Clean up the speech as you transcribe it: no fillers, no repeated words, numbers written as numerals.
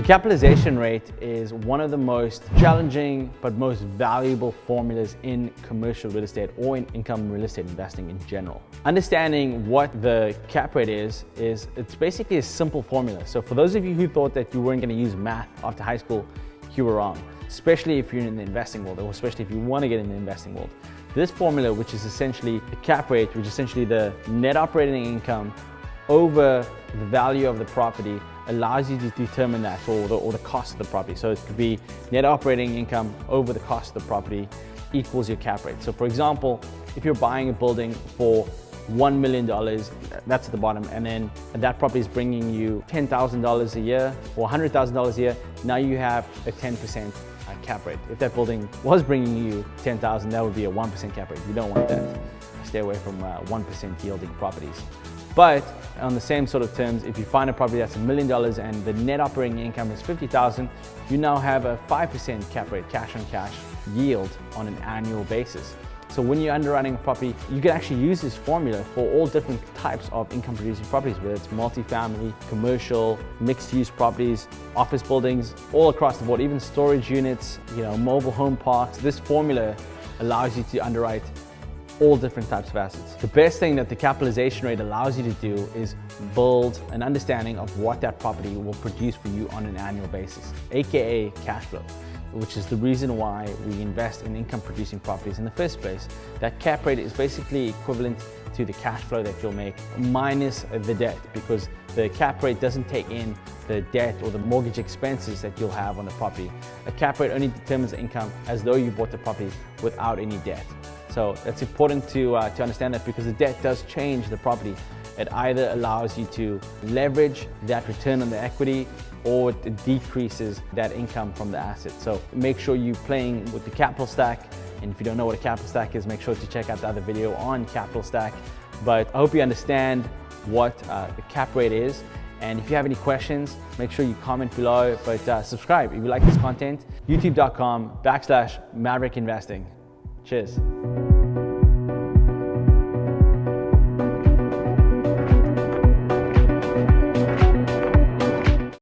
The capitalization rate is one of the most challenging but most valuable formulas in commercial real estate or in income real estate investing in general. Understanding what the cap rate is it's basically a simple formula. So for those of you who thought that you weren't going to use math after high school, you were wrong, especially if you're in the investing world, or especially if you want to get in the investing world. This formula, which is essentially the cap rate, which is essentially the net operating income over the value of the property, allows you to determine that, or the cost of the property. So it could be net operating income over the cost of the property equals your cap rate. So for example, if you're buying a building for $1 million, that's at the bottom, and then that property is bringing you $10,000 a year or $100,000 a year, now you have a 10% cap rate. If that building was bringing you $10,000, that would be a 1% cap rate. You don't want that. Stay away from 1% yielding properties. But on the same sort of terms, if you find a property that's $1 million and the net operating income is $50,000, you now have a 5% cap rate, cash on cash yield on an annual basis. So when you're underwriting a property, you can actually use this formula for all different types of income producing properties, whether it's multifamily, commercial, mixed use properties, office buildings, all across the board, even storage units, mobile home parks. This formula allows you to underwrite all different types of assets. The best thing that the capitalization rate allows you to do is build an understanding of what that property will produce for you on an annual basis, aka cash flow, which is the reason why we invest in income producing properties in the first place. That cap rate is basically equivalent to the cash flow that you'll make minus the debt, because the cap rate doesn't take in the debt or the mortgage expenses that you'll have on the property. A cap rate only determines the income as though you bought the property without any debt. So that's important to understand that, because the debt does change the property. It either allows you to leverage that return on the equity, or it decreases that income from the asset. So make sure you're playing with the capital stack. And if you don't know what a capital stack is, make sure to check out the other video on capital stack. But I hope you understand what the cap rate is. And if you have any questions, make sure you comment below, but subscribe if you like this content. youtube.com/Mavrik Investing. Cheers.